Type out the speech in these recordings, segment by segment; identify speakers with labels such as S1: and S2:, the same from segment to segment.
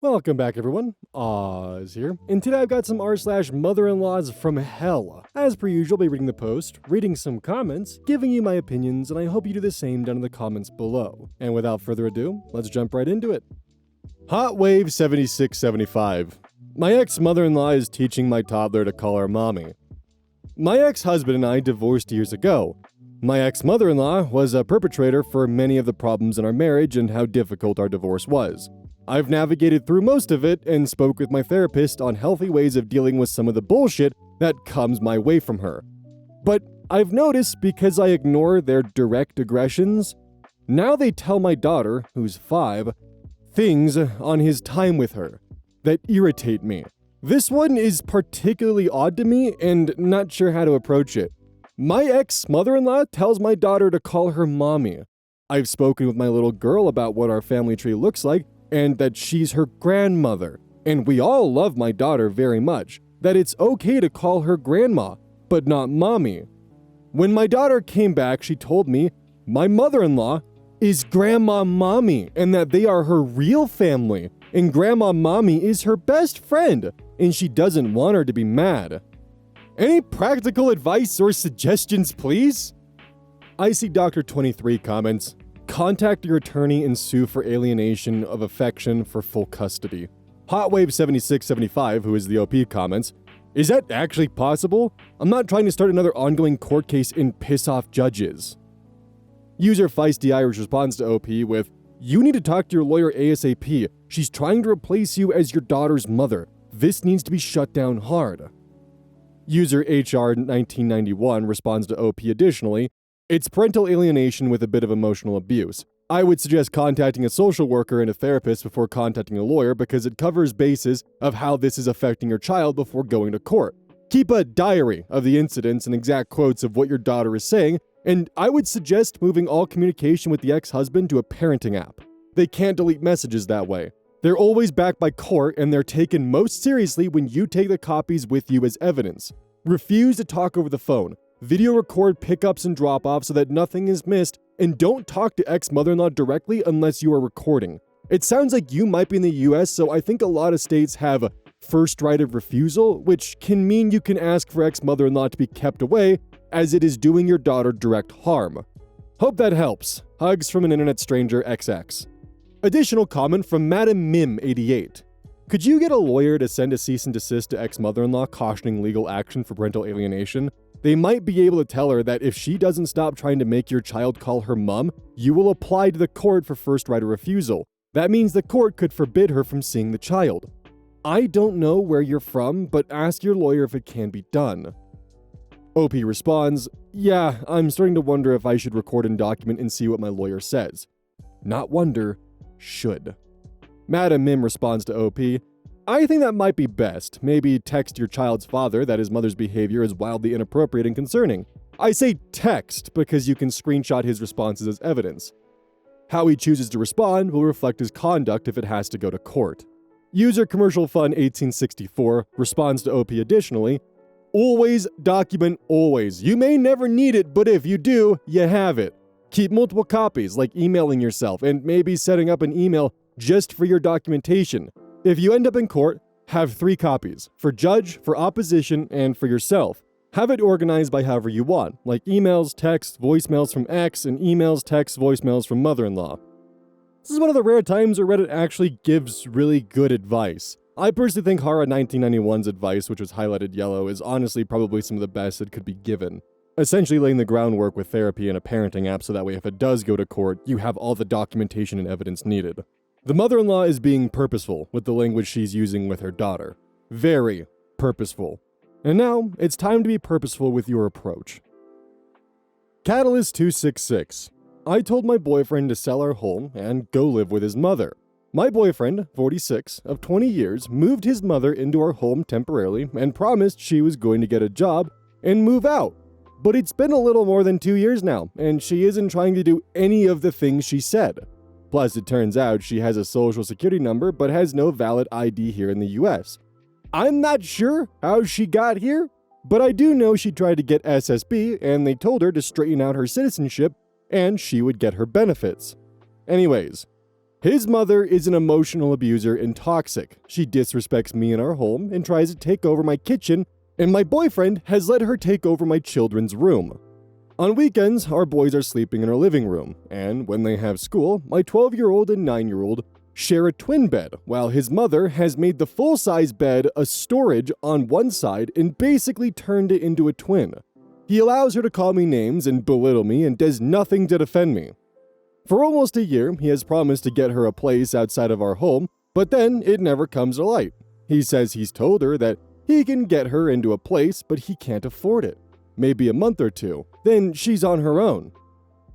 S1: Welcome back, everyone. Oz here, and today I've got some r/mother-in-laws from hell. As per usual, I'll be reading the post, reading some comments, giving you my opinions, and I hope you do the same down in the comments below. And without further ado, let's jump right into it. Hot Wave 7675. My ex-mother-in-law is teaching my toddler to call her mommy. My ex-husband and I divorced years ago. My ex-mother-in-law was a perpetrator for many of the problems in our marriage and how difficult our divorce was. I've navigated through most of it and spoke with my therapist on healthy ways of dealing with some of the bullshit that comes my way from her. But I've noticed because I ignore their direct aggressions, now they tell my daughter, who's 5, things on his time with her that irritate me. This one is particularly odd to me and not sure how to approach it. My ex-mother-in-law tells my daughter to call her mommy. I've spoken with my little girl about what our family tree looks like, and that she's her grandmother. And we all love my daughter very much, that it's okay to call her grandma, but not mommy. When my daughter came back, she told me my mother-in-law is Grandma Mommy, and that they are her real family, and Grandma Mommy is her best friend, and she doesn't want her to be mad. Any practical advice or suggestions, please? I see Dr. 23 comments. Contact your attorney and sue for alienation of affection for full custody. Hotwave 7675, who is the OP, comments, is that actually possible? I'm not trying to start another ongoing court case and piss off judges. User Feisty Irish responds to OP with, you need to talk to your lawyer ASAP. She's trying to replace you as your daughter's mother. This needs to be shut down hard. User HR 1991 responds to OP additionally, it's parental alienation with a bit of emotional abuse. I would suggest contacting a social worker and a therapist before contacting a lawyer because it covers bases of how this is affecting your child before going to court. Keep a diary of the incidents and exact quotes of what your daughter is saying, and I would suggest moving all communication with the ex-husband to a parenting app. They can't delete messages that way. They're always backed by court and they're taken most seriously when you take the copies with you as evidence. Refuse to talk over the phone. Video record pickups and drop-offs so that nothing is missed, and don't talk to ex-mother-in-law directly unless you are recording. It sounds like you might be in the US, so I think a lot of states have a first right of refusal, which can mean you can ask for ex-mother-in-law to be kept away, as it is doing your daughter direct harm. Hope that helps. Hugs from an internet stranger XX. Additional comment from Madam Mim88. Could you get a lawyer to send a cease and desist to ex-mother-in-law cautioning legal action for parental alienation? They might be able to tell her that if she doesn't stop trying to make your child call her mom, you will apply to the court for first right of refusal. That means the court could forbid her from seeing the child. I don't know where you're from, but ask your lawyer if it can be done. OP responds, yeah, I'm starting to wonder if I should record and document and see what my lawyer says. Not wonder, should. Madam Mim responds to OP, I think that might be best. Maybe text your child's father that his mother's behavior is wildly inappropriate and concerning. I say text because you can screenshot his responses as evidence. How he chooses to respond will reflect his conduct if it has to go to court. User Commercial Fun 1864 responds to OP additionally, always document always. You may never need it, but if you do, you have it. Keep multiple copies, like emailing yourself and maybe setting up an email just for your documentation. If you end up in court, have 3 copies, for judge, for opposition, and for yourself. Have it organized by however you want, like emails, texts, voicemails from ex, and emails, texts, voicemails from mother-in-law. This is one of the rare times where Reddit actually gives really good advice. I personally think Hara 1991's advice, which was highlighted yellow, is honestly probably some of the best that could be given. Essentially laying the groundwork with therapy and a parenting app so that way if it does go to court, you have all the documentation and evidence needed. The mother-in-law is being purposeful with the language she's using with her daughter. Very purposeful. And now, it's time to be purposeful with your approach. Catalyst 266. I told my boyfriend to sell our home and go live with his mother. My boyfriend, 46, of 20 years, moved his mother into our home temporarily and promised she was going to get a job and move out. But it's been a little more than 2 years now, and she isn't trying to do any of the things she said. Plus, it turns out she has a social security number but has no valid ID here in the US. I'm not sure how she got here, but I do know she tried to get SSB and they told her to straighten out her citizenship and she would get her benefits. Anyways, His mother is an emotional abuser and toxic. She disrespects me in our home and tries to take over my kitchen, and my boyfriend has let her take over my children's room. On weekends, our boys are sleeping in our living room, and when they have school, my 12-year-old and 9-year-old share a twin bed, while his mother has made the full-size bed a storage on one side and basically turned it into a twin. He allows her to call me names and belittle me and does nothing to defend me. For almost a year, he has promised to get her a place outside of our home, but then it never comes to light. He says he's told her that he can get her into a place, but he can't afford it. Maybe a month or two, then she's on her own.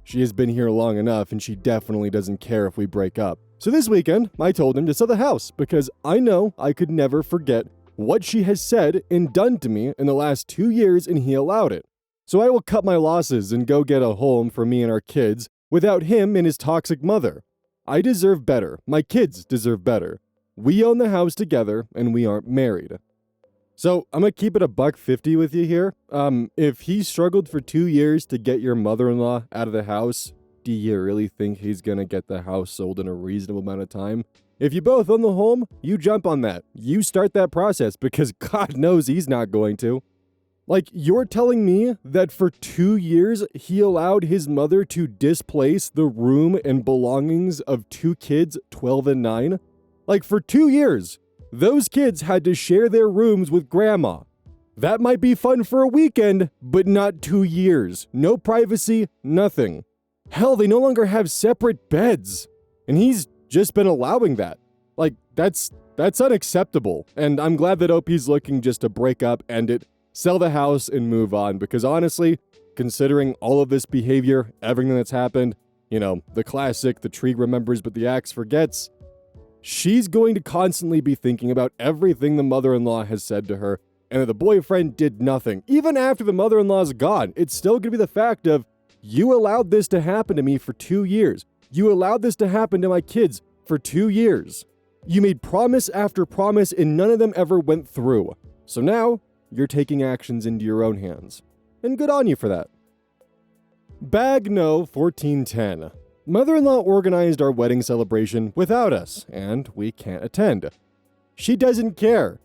S1: She has been here long enough and she definitely doesn't care if we break up. So this weekend, I told him to sell the house because I know I could never forget what she has said and done to me in the last 2 years, and he allowed it. So I will cut my losses and go get a home for me and our kids without him and his toxic mother. I deserve better. My kids deserve better. We own the house together and we aren't married. So I'm gonna keep it $150 with you here. If he struggled for 2 years to get your mother-in-law out of the house, do you really think he's gonna get the house sold in a reasonable amount of time? If you both own the home, you jump on that. You start that process because God knows he's not going to. Like, you're telling me that for 2 years, he allowed his mother to displace the room and belongings of 2 kids, 12 and 9? Like, for 2 years, those kids had to share their rooms with grandma. That might be fun for a weekend, but not 2 years. No privacy, nothing. Hell, they no longer have separate beds. And he's just been allowing that. Like, that's unacceptable. And I'm glad that OP's looking just to break up, end it, sell the house, and move on. Because honestly, considering all of this behavior, everything that's happened, you know, the classic, the tree remembers but the axe forgets, she's going to constantly be thinking about everything the mother-in-law has said to her, and that the boyfriend did nothing. Even after the mother-in-law's gone, it's still going to be the fact of, you allowed this to happen to me for 2 years. You allowed this to happen to my kids for 2 years. You made promise after promise and none of them ever went through. So now, you're taking actions into your own hands. And good on you for that. Bag No 1410. Mother-in-law organized our wedding celebration without us, and we can't attend. She doesn't care.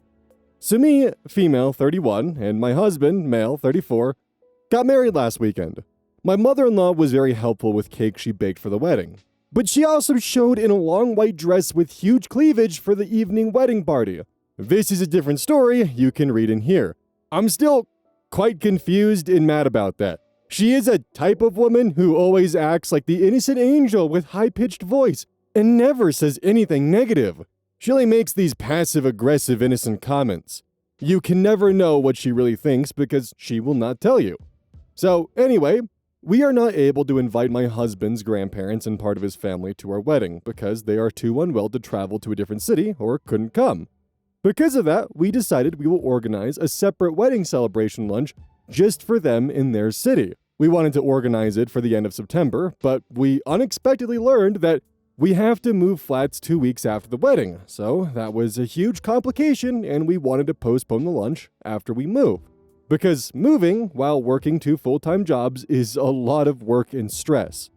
S1: So me, female 31, and my husband, male 34, got married last weekend. My mother-in-law was very helpful with cake she baked for the wedding. But she also showed in a long white dress with huge cleavage for the evening wedding party. This is a different story you can read in here. I'm still quite confused and mad about that. She is a type of woman who always acts like the innocent angel with high-pitched voice and never says anything negative. She only makes these passive-aggressive innocent comments. You can never know what she really thinks because she will not tell you. So anyway, we are not able to invite my husband's grandparents and part of his family to our wedding because they are too unwell to travel to a different city or couldn't come. Because of that, we decided we will organize a separate wedding celebration lunch just for them in their city. We wanted to organize it for the end of September, but we unexpectedly learned that we have to move flats 2 weeks after the wedding, so that was a huge complication and we wanted to postpone the lunch after we move. Because moving while working 2 full-time jobs is a lot of work and stress.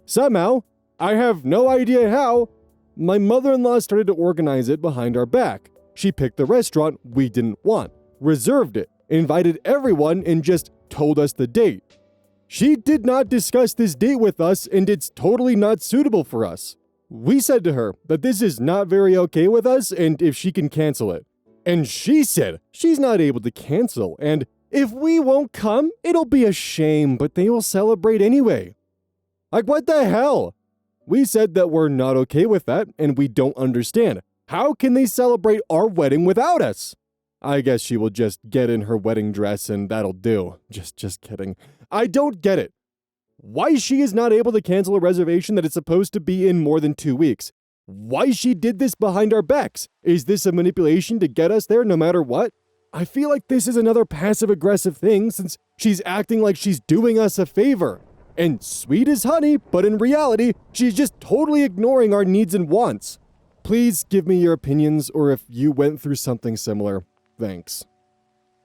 S1: Somehow, I have no idea how, my mother-in-law started to organize it behind our back. She picked the restaurant we didn't want, reserved it, invited everyone, and just told us the date. She did not discuss this date with us, and it's totally not suitable for us. We said to her that this is not very okay with us, and if she can cancel it. And she said she's not able to cancel, and if we won't come, it'll be a shame, but they will celebrate anyway. Like, what the hell? We said that we're not okay with that, and we don't understand. How can they celebrate our wedding without us? I guess she will just get in her wedding dress and that'll do. Just kidding. I don't get it. Why she is not able to cancel a reservation that is supposed to be in more than 2 weeks? Why she did this behind our backs? Is this a manipulation to get us there no matter what? I feel like this is another passive-aggressive thing since she's acting like she's doing us a favor. And sweet as honey, but in reality, she's just totally ignoring our needs and wants. Please give me your opinions or if you went through something similar. Thanks.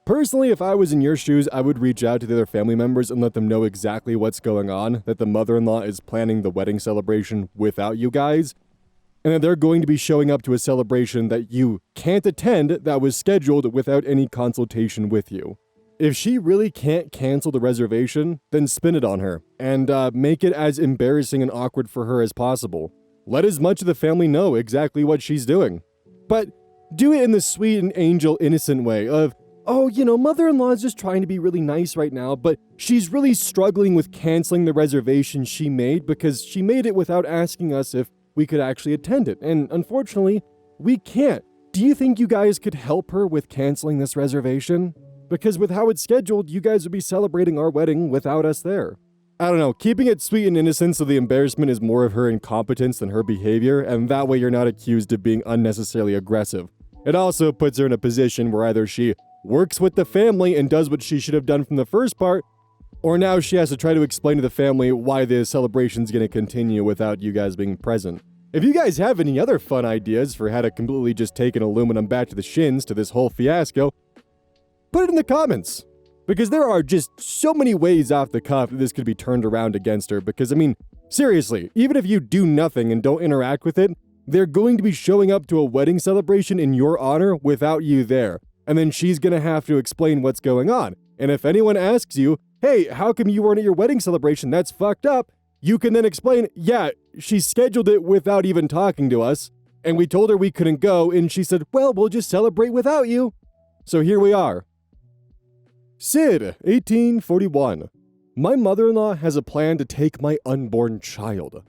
S1: Personally, if I was in your shoes, I would reach out to the other family members and let them know exactly what's going on, that the mother-in-law is planning the wedding celebration without you guys. and that they're going to be showing up to a celebration that you can't attend that was scheduled without any consultation with you. If she really can't cancel the reservation, then spin it on her, and make it as embarrassing and awkward for her as possible. Let as much of the family know exactly what she's doing. But do it in the sweet and angel innocent way of, oh, mother-in-law is just trying to be really nice right now, but she's really struggling with canceling the reservation she made because she made it without asking us if we could actually attend it, and unfortunately, we can't. Do you think you guys could help her with canceling this reservation? Because with how it's scheduled, you guys would be celebrating our wedding without us there. I don't know, keeping it sweet and innocent so the embarrassment is more of her incompetence than her behavior, and that way you're not accused of being unnecessarily aggressive. It also puts her in a position where either she works with the family and does what she should have done from the first part, or now she has to try to explain to the family why the celebration's going to continue without you guys being present. If you guys have any other fun ideas for how to completely just take an aluminum back to the shins to this whole fiasco, put it in the comments. Because there are just so many ways off the cuff that this could be turned around against her. Because, seriously, even if you do nothing and don't interact with it, they're going to be showing up to a wedding celebration in your honor without you there. And then she's going to have to explain what's going on. And if anyone asks you, hey, how come you weren't at your wedding celebration? That's fucked up. You can then explain, yeah, she scheduled it without even talking to us. And we told her we couldn't go. And she said, well, we'll just celebrate without you. So here we are. Sid, 1841. My mother-in-law has a plan to take my unborn child.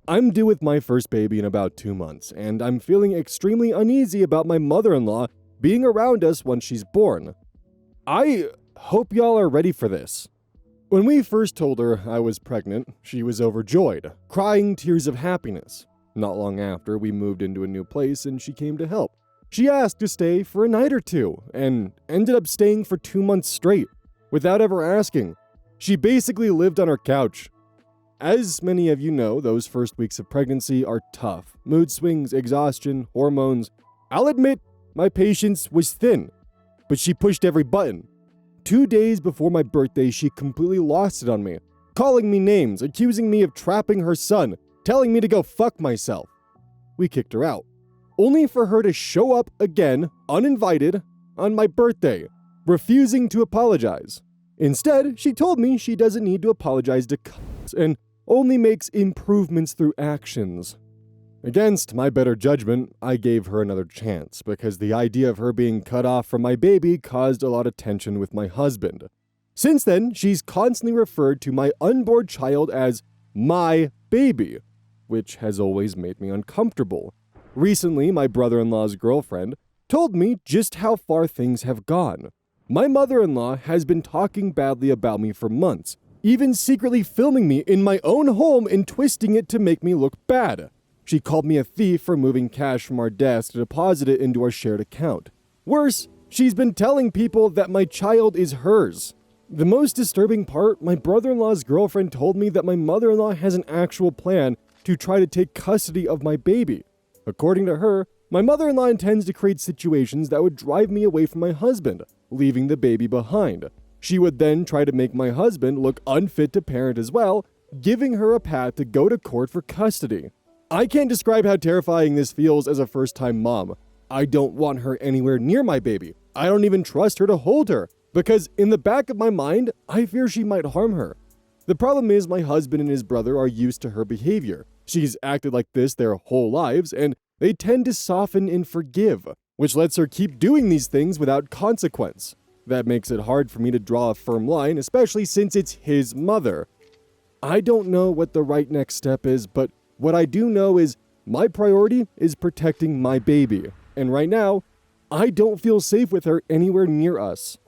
S1: I'm due with my first baby in about 2 months, and I'm feeling extremely uneasy about my mother-in-law being around us once she's born. I hope y'all are ready for this. When we first told her I was pregnant, she was overjoyed, crying tears of happiness. Not long after, we moved into a new place and she came to help. She asked to stay for a night or two, and ended up staying for 2 months straight, without ever asking. She basically lived on her couch. As many of you know, those first weeks of pregnancy are tough. Mood swings, exhaustion, hormones. I'll admit, my patience was thin, but she pushed every button. 2 days before my birthday, she completely lost it on me, calling me names, accusing me of trapping her son, telling me to go fuck myself. We kicked her out, only for her to show up again, uninvited, on my birthday, refusing to apologize. Instead, she told me she doesn't need to apologize to cunts and only makes improvements through actions. Against my better judgment, I gave her another chance, because the idea of her being cut off from my baby caused a lot of tension with my husband. Since then, she's constantly referred to my unborn child as my baby, which has always made me uncomfortable. Recently, my brother-in-law's girlfriend told me just how far things have gone. My mother-in-law has been talking badly about me for months, even secretly filming me in my own home and twisting it to make me look bad. She called me a thief for moving cash from our desk to deposit it into our shared account. Worse, she's been telling people that my child is hers. The most disturbing part, my brother-in-law's girlfriend told me that my mother-in-law has an actual plan to try to take custody of my baby. According to her, my mother-in-law intends to create situations that would drive me away from my husband, leaving the baby behind. She would then try to make my husband look unfit to parent as well, giving her a path to go to court for custody. I can't describe how terrifying this feels as a first-time mom. I don't want her anywhere near my baby. I don't even trust her to hold her, because in the back of my mind, I fear she might harm her. The problem is my husband and his brother are used to her behavior. She's acted like this their whole lives, and they tend to soften and forgive, which lets her keep doing these things without consequence. That makes it hard for me to draw a firm line, especially since it's his mother. I don't know what the right next step is, but what I do know is my priority is protecting my baby. And right now, I don't feel safe with her anywhere near us.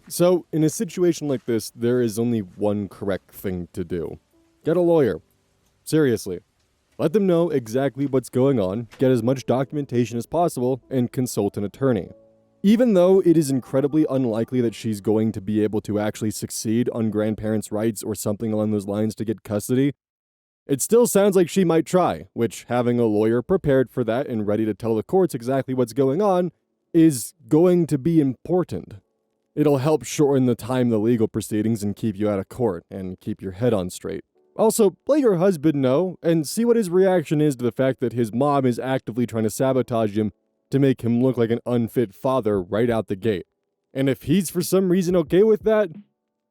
S1: So, in a situation like this, there is only one correct thing to do. Get a lawyer. Seriously. Let them know exactly what's going on, get as much documentation as possible, and consult an attorney. Even though it is incredibly unlikely that she's going to be able to actually succeed on grandparents' rights or something along those lines to get custody, it still sounds like she might try, which having a lawyer prepared for that and ready to tell the courts exactly what's going on is going to be important. It'll help shorten the time of the legal proceedings and keep you out of court and keep your head on straight. Also, let your husband know and see what his reaction is to the fact that his mom is actively trying to sabotage him to make him look like an unfit father right out the gate. And if he's for some reason okay with that,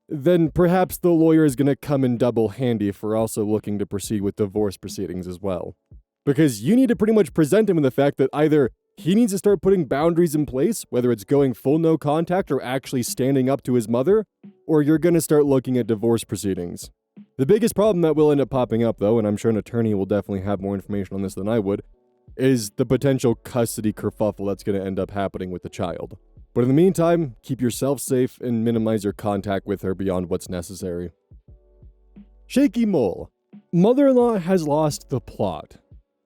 S1: then perhaps the lawyer is going to come in double handy for also looking to proceed with divorce proceedings as well. Because you need to pretty much present him with the fact that either he needs to start putting boundaries in place, whether it's going full no contact or actually standing up to his mother, or you're going to start looking at divorce proceedings. The biggest problem that will end up popping up, though, and I'm sure an attorney will definitely have more information on this than I would, is the potential custody kerfuffle that's going to end up happening with the child. But in the meantime, keep yourself safe and minimize your contact with her beyond what's necessary. Shaky Mole. Mother-in-law has lost the plot.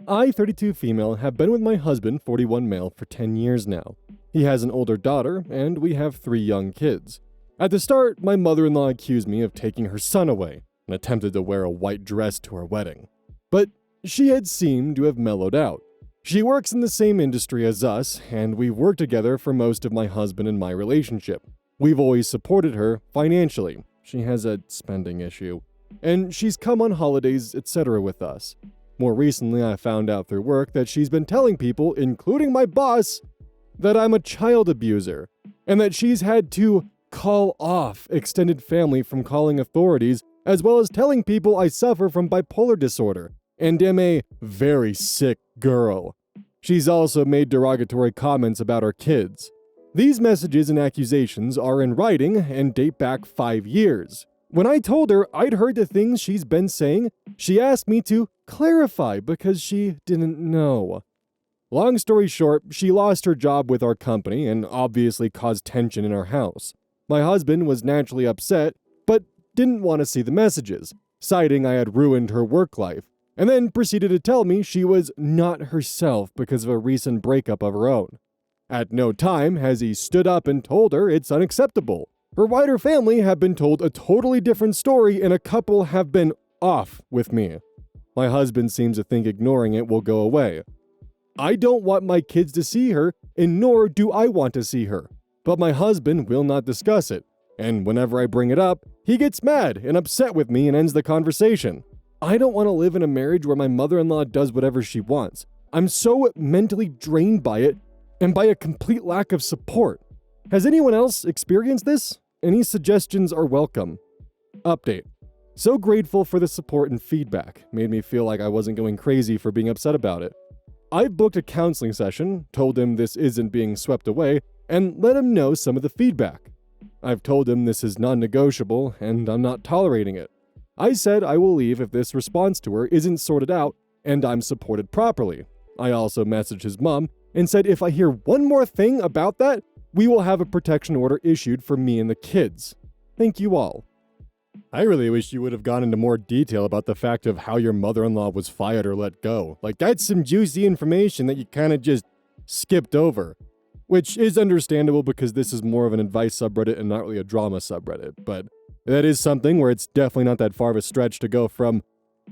S1: I, 32 female, have been with my husband, 41 male, for 10 years now. He has an older daughter, and we have 3 young kids. At the start, my mother-in-law accused me of taking her son away and attempted to wear a white dress to her wedding. But she had seemed to have mellowed out. She works in the same industry as us, and we've worked together for most of my husband and my relationship. We've always supported her financially. She has a spending issue. And she's come on holidays, etc. with us. More recently, I found out through work that she's been telling people, including my boss, that I'm a child abuser, and that she's had to call off extended family from calling authorities, as well as telling people I suffer from bipolar disorder and am a very sick girl. She's also made derogatory comments about our kids. These messages and accusations are in writing and date back 5 years. When I told her I'd heard the things she's been saying, she asked me to clarify because she didn't know. Long story short, she lost her job with our company and obviously caused tension in our house. My husband was naturally upset, but didn't want to see the messages, citing I had ruined her work life, and then proceeded to tell me she was not herself because of a recent breakup of her own. At no time has he stood up and told her it's unacceptable. Her wider family have been told a totally different story, and a couple have been off with me. My husband seems to think ignoring it will go away. I don't want my kids to see her, and nor do I want to see her. But my husband will not discuss it, and whenever I bring it up, he gets mad and upset with me and ends the conversation. I don't want to live in a marriage where my mother-in-law does whatever she wants. I'm so mentally drained by it and by a complete lack of support. Has anyone else experienced this? Any suggestions are welcome. Update. So grateful for the support and feedback. Made me feel like I wasn't going crazy for being upset about it. I've booked a counseling session, told him this isn't being swept away, and let him know some of the feedback. I've told him this is non-negotiable and I'm not tolerating it. I said I will leave if this response to her isn't sorted out and I'm supported properly. I also messaged his mom and said if I hear one more thing about that, we will have a protection order issued for me and the kids. Thank you all. I really wish you would have gone into more detail about the fact of how your mother-in-law was fired or let go. Like, that's some juicy information that you kind of just skipped over. Which is understandable because this is more of an advice subreddit and not really a drama subreddit. But that is something where it's definitely not that far of a stretch to go from,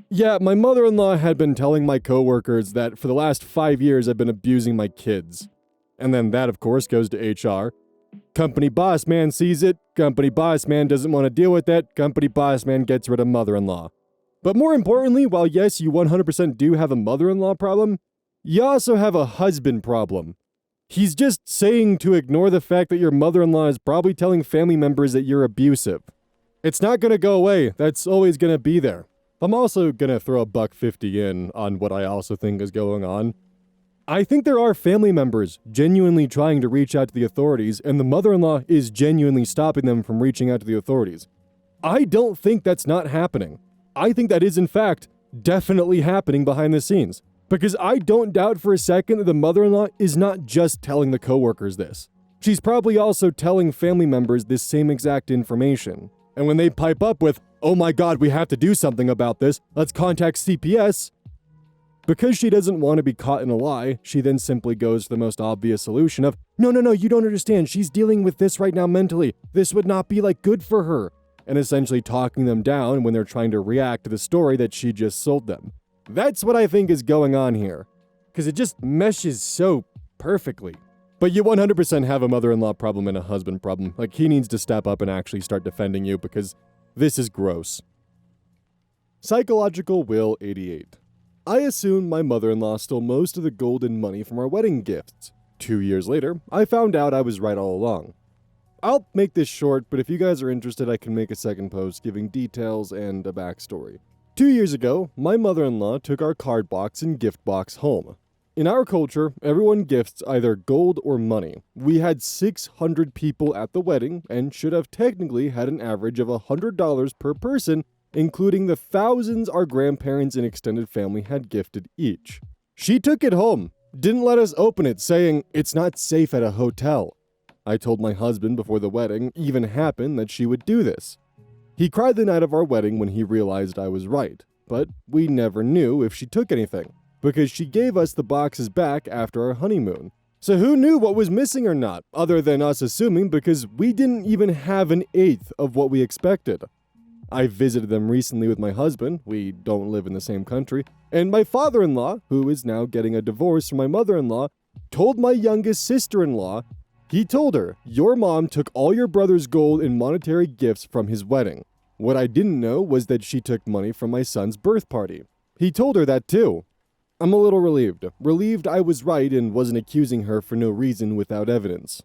S1: yeah, my mother-in-law had been telling my coworkers that for the last 5 years I've been abusing my kids. And then that, of course, goes to HR. Company boss man sees it. Company boss man doesn't want to deal with that. Company boss man gets rid of mother-in-law. But more importantly, while yes, you 100% do have a mother-in-law problem, you also have a husband problem. He's just saying to ignore the fact that your mother-in-law is probably telling family members that you're abusive. It's not going to go away. That's always going to be there. I'm also going to throw a $1.50 in on what I also think is going on. I think there are family members genuinely trying to reach out to the authorities, and the mother-in-law is genuinely stopping them from reaching out to the authorities. I don't think that's not happening. I think that is, in fact, definitely happening behind the scenes. Because I don't doubt for a second that the mother-in-law is not just telling the coworkers this. She's probably also telling family members this same exact information. And when they pipe up with, oh my god, we have to do something about this, let's contact CPS. Because she doesn't want to be caught in a lie, she then simply goes to the most obvious solution of, no, you don't understand, she's dealing with this right now mentally. This would not be good for her. And essentially talking them down when they're trying to react to the story that she just sold them. That's what I think is going on here. Because it just meshes so perfectly. But you 100% have a mother-in-law problem and a husband problem. He needs to step up and actually start defending you because this is gross. Psychological Will 88. I assumed my mother-in-law stole most of the gold and money from our wedding gifts. 2 years later, I found out I was right all along. I'll make this short, but if you guys are interested, I can make a second post giving details and a backstory. 2 years ago, my mother-in-law took our card box and gift box home. In our culture, everyone gifts either gold or money. We had 600 people at the wedding and should have technically had an average of $100 per person, including the thousands our grandparents and extended family had gifted each. She took it home, didn't let us open it, saying it's not safe at a hotel. I told my husband before the wedding even happened that she would do this. He cried the night of our wedding when he realized I was right, but we never knew if she took anything, because she gave us the boxes back after our honeymoon. So who knew what was missing or not, other than us assuming, because we didn't even have an eighth of what we expected. I visited them recently with my husband, we don't live in the same country, and my father-in-law, who is now getting a divorce from my mother-in-law, told my youngest sister-in-law, he told her, your mom took all your brother's gold and monetary gifts from his wedding. What I didn't know was that she took money from my son's birth party. He told her that too. I'm a little relieved. Relieved I was right and wasn't accusing her for no reason without evidence.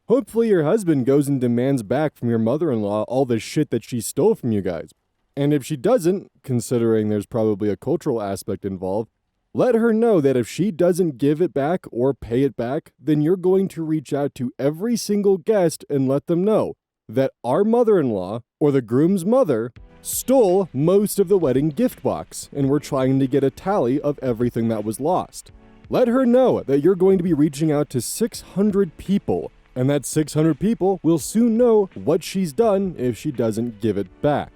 S1: Hopefully your husband goes and demands back from your mother-in-law all the shit that she stole from you guys. And if she doesn't, considering there's probably a cultural aspect involved, let her know that if she doesn't give it back or pay it back, then you're going to reach out to every single guest and let them know that our mother-in-law, or the groom's mother, stole most of the wedding gift box, and we're trying to get a tally of everything that was lost. Let her know that you're going to be reaching out to 600 people, and that 600 people will soon know what she's done if she doesn't give it back.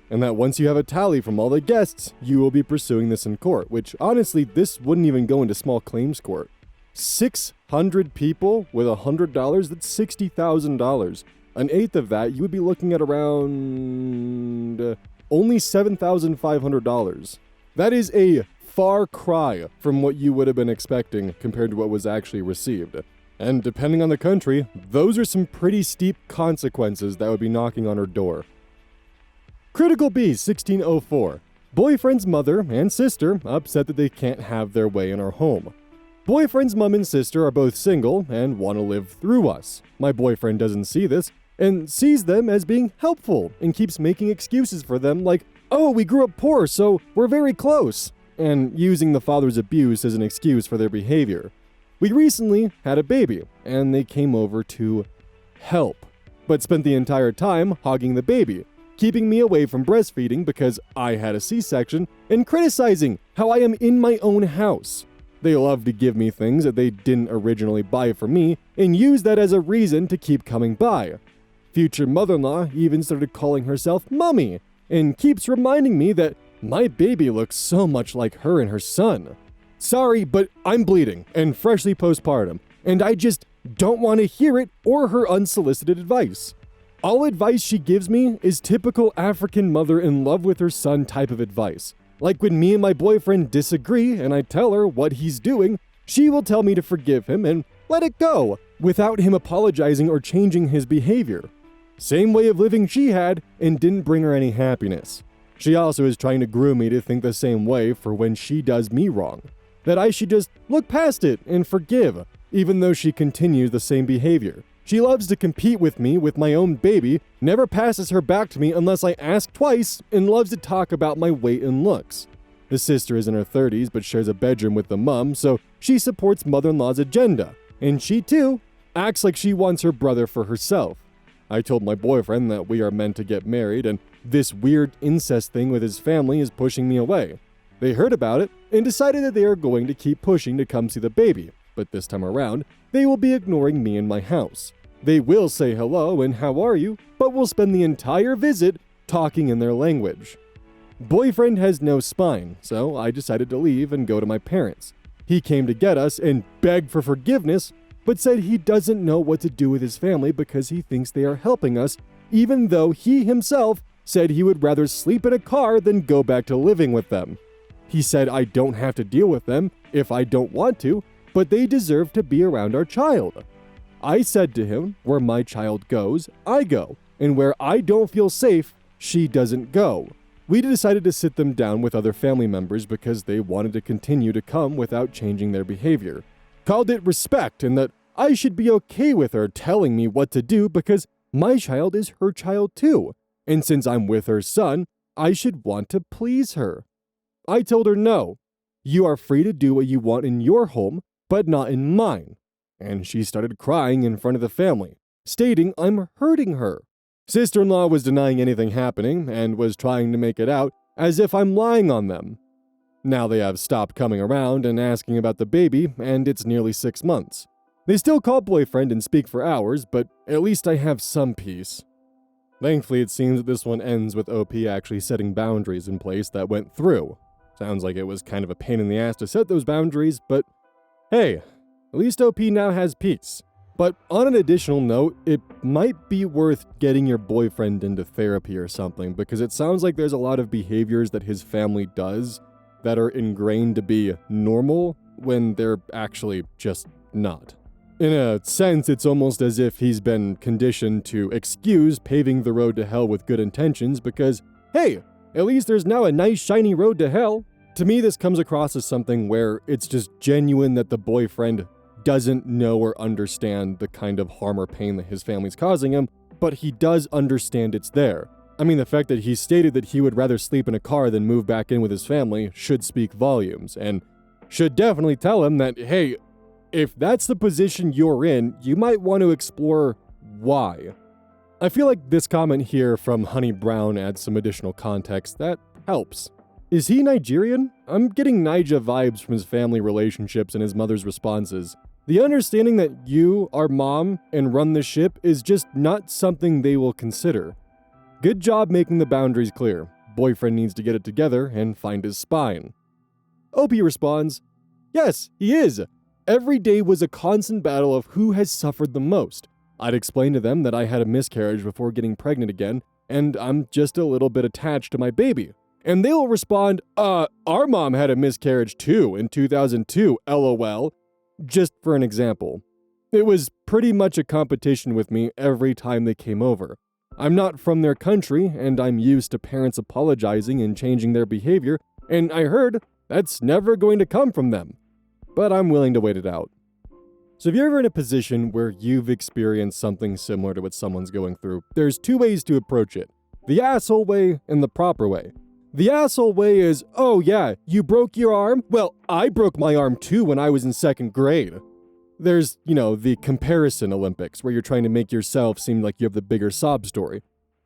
S1: And that once you have a tally from all the guests, you will be pursuing this in court, which honestly, this wouldn't even go into small claims court. 600 people with $100, that's $60,000. An eighth of that, you would be looking at around only $7,500. That is a far cry from what you would have been expecting compared to what was actually received. And depending on the country, those are some pretty steep consequences that would be knocking on her door. Critical B 1604. Boyfriend's mother and sister upset that they can't have their way in our home. Boyfriend's mom and sister are both single and want to live through us. My boyfriend doesn't see this and sees them as being helpful and keeps making excuses for them like, oh, we grew up poor, so we're very close, and using the father's abuse as an excuse for their behavior. We recently had a baby, and they came over to help, but spent the entire time hogging the baby, keeping me away from breastfeeding because I had a C-section, and criticizing how I am in my own house. They love to give me things that they didn't originally buy for me, and use that as a reason to keep coming by. Future mother-in-law even started calling herself Mommy, and keeps reminding me that my baby looks so much like her and her son. Sorry, but I'm bleeding and freshly postpartum, and I just don't want to hear it or her unsolicited advice. All advice she gives me is typical African mother in love with her son type of advice. Like when me and my boyfriend disagree and I tell her what he's doing, she will tell me to forgive him and let it go without him apologizing or changing his behavior. Same way of living she had and didn't bring her any happiness. She also is trying to groom me to think the same way for when she does me wrong. That I should just look past it and forgive, even though she continues the same behavior. She loves to compete with me with my own baby, never passes her back to me unless I ask twice, and loves to talk about my weight and looks. The sister is in her 30s but shares a bedroom with the mom, so she supports mother-in-law's agenda. And she too acts like she wants her brother for herself. I told my boyfriend that we are meant to get married, and this weird incest thing with his family is pushing me away. They heard about it and decided that they are going to keep pushing to come see the baby, but this time around, they will be ignoring me in my house. They will say hello and how are you, but will spend the entire visit talking in their language. Boyfriend has no spine, so I decided to leave and go to my parents. He came to get us and begged for forgiveness, but said he doesn't know what to do with his family because he thinks they are helping us, even though he himself said he would rather sleep in a car than go back to living with them. He said I don't have to deal with them if I don't want to, but they deserve to be around our child. I said to him, where my child goes, I go, and where I don't feel safe, she doesn't go. we decided to sit them down with other family members because they wanted to continue to come without changing their behavior. Called it respect and that I should be okay with her telling me what to do because my child is her child too. And since I'm with her son, I should want to please her. I told her no. You are free to do what you want in your home, but not in mine. And she started crying in front of the family, stating I'm hurting her. Sister-in-law was denying anything happening and was trying to make it out as if I'm lying on them. Now they have stopped coming around and asking about the baby, and it's nearly 6 months. They still call boyfriend and speak for hours, but at least I have some peace. Thankfully, it seems that this one ends with OP actually setting boundaries in place that went through. Sounds like it was kind of a pain in the ass to set those boundaries, but hey, at least OP now has peace. But on an additional note, it might be worth getting your boyfriend into therapy or something, because it sounds like there's a lot of behaviors that his family does that are ingrained to be normal when they're actually just not. In a sense, it's almost as if he's been conditioned to excuse paving the road to hell with good intentions because, hey, at least there's now a nice shiny road to hell. To me, this comes across as something where it's just genuine that the boyfriend doesn't know or understand the kind of harm or pain that his family's causing him, but he does understand it's there. I mean, the fact that he stated that he would rather sleep in a car than move back in with his family should speak volumes, and should definitely tell him that, hey, if that's the position you're in, you might want to explore why. I feel like this comment here from Honey Brown adds some additional context that helps. Is he Nigerian? I'm getting Niger vibes from his family relationships and his mother's responses. The understanding that you are mom and run the ship is just not something they will consider. Good job making the boundaries clear. Boyfriend needs to get it together and find his spine. OP responds, yes, he is. Every day was a constant battle of who has suffered the most. I'd explain to them that I had a miscarriage before getting pregnant again, and I'm just a little bit attached to my baby. And they will respond, our mom had a miscarriage too in 2002, LOL. Just for an example. It was pretty much a competition with me every time they came over. I'm not from their country, and I'm used to parents apologizing and changing their behavior, and I heard that's never going to come from them. But I'm willing to wait it out. So if you're ever in a position where you've experienced something similar to what someone's going through, there's 2 ways to approach it. The asshole way and the proper way. The asshole way is, oh yeah, you broke your arm? Well, I broke my arm too when I was in 2nd grade. There's, the comparison Olympics, where you're trying to make yourself seem like you have the bigger sob story.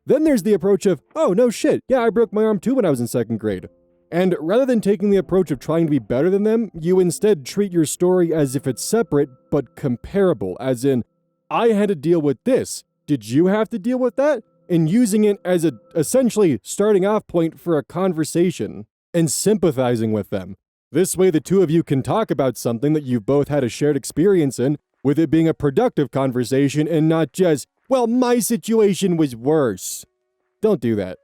S1: Then there's the approach of, oh no shit, yeah, I broke my arm too when I was in 2nd grade. And rather than taking the approach of trying to be better than them, you instead treat your story as if it's separate but comparable, as in, I had to deal with this. Did you have to deal with that? And using it as a essentially starting off point for a conversation and sympathizing with them. This way the 2 of you can talk about something that you've both had a shared experience in, with it being a productive conversation and not just, well, my situation was worse. Don't do that.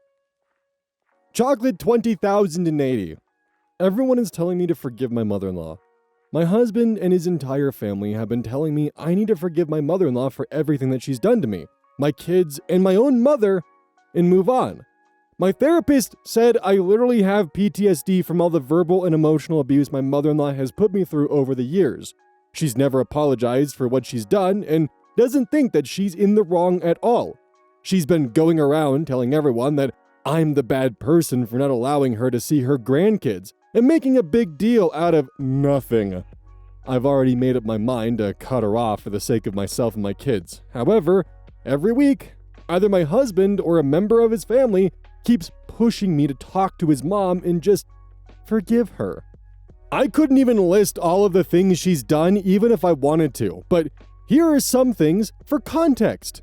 S1: Chocolate 20,080. Everyone is telling me to forgive my mother-in-law. My husband and his entire family have been telling me I need to forgive my mother-in-law for everything that she's done to me, my kids, and my own mother, and move on. My therapist said I literally have PTSD from all the verbal and emotional abuse my mother-in-law has put me through over the years. She's never apologized for what she's done and doesn't think that she's in the wrong at all. She's been going around telling everyone that I'm the bad person for not allowing her to see her grandkids and making a big deal out of nothing. I've already made up my mind to cut her off for the sake of myself and my kids. However, every week, either my husband or a member of his family keeps pushing me to talk to his mom and just forgive her. I couldn't even list all of the things she's done even if I wanted to, but here are some things for context.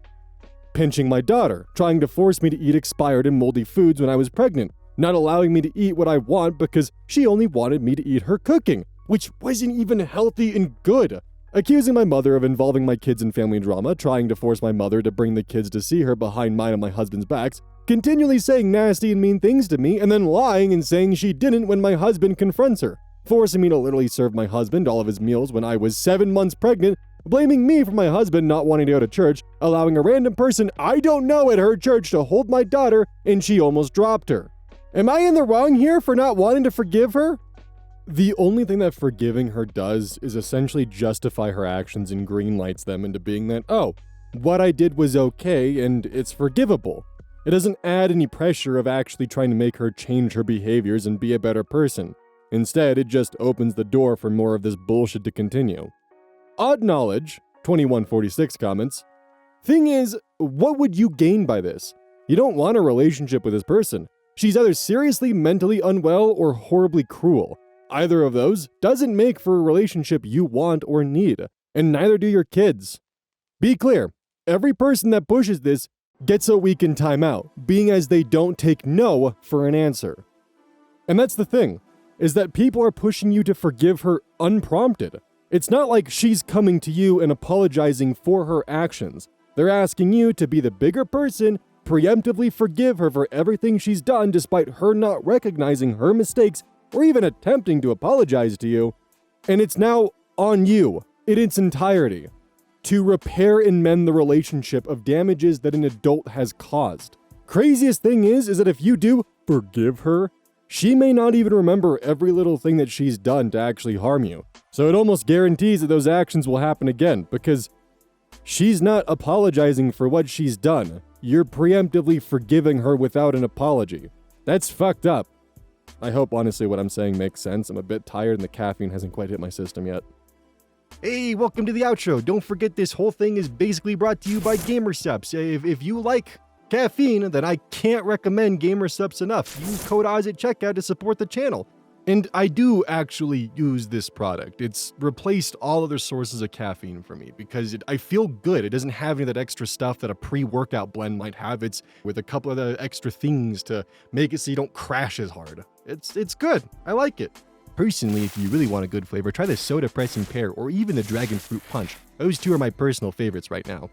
S1: Pinching my daughter, trying to force me to eat expired and moldy foods when I was pregnant, not allowing me to eat what I want because she only wanted me to eat her cooking, which wasn't even healthy and good. Accusing my mother of involving my kids in family drama, trying to force my mother to bring the kids to see her behind mine and my husband's backs, continually saying nasty and mean things to me, and then lying and saying she didn't when my husband confronts her, forcing me to literally serve my husband all of his meals when I was 7 months pregnant, blaming me for my husband not wanting to go to church, allowing a random person I don't know at her church to hold my daughter, and she almost dropped her. Am I in the wrong here for not wanting to forgive her? The only thing that forgiving her does is essentially justify her actions and greenlights them into being that, oh, what I did was okay and it's forgivable. It doesn't add any pressure of actually trying to make her change her behaviors and be a better person. Instead, it just opens the door for more of this bullshit to continue. Odd Knowledge, 2146 comments, thing is, what would you gain by this? You don't want a relationship with this person. She's either seriously mentally unwell or horribly cruel. Either of those doesn't make for a relationship you want or need, and neither do your kids. Be clear, every person that pushes this gets a week in timeout, being as they don't take no for an answer. And that's the thing, is that people are pushing you to forgive her unprompted. It's not like she's coming to you and apologizing for her actions. They're asking you to be the bigger person, preemptively forgive her for everything she's done despite her not recognizing her mistakes or even attempting to apologize to you, and it's now on you, in its entirety, to repair and mend the relationship of damages that an adult has caused. Craziest thing is that if you do forgive her, she may not even remember every little thing that she's done to actually harm you. So it almost guarantees that those actions will happen again, because she's not apologizing for what she's done. You're preemptively forgiving her without an apology. That's fucked up. I hope, honestly, what I'm saying makes sense. I'm a bit tired and the caffeine hasn't quite hit my system yet. Hey, welcome to the outro. Don't forget this whole thing is basically brought to you by GamerSupps. If you like caffeine, then I can't recommend GamerSupps enough. Use code Oz at checkout to support the channel. And I do actually use this product. It's replaced all other sources of caffeine for me because I feel good. It doesn't have any of that extra stuff that a pre-workout blend might have. It's with a couple of the extra things to make it so you don't crash as hard. It's good. I like it. Personally, if you really want a good flavor, try the Soda Pressing Pear or even the Dragon Fruit Punch. Those two are my personal favorites right now.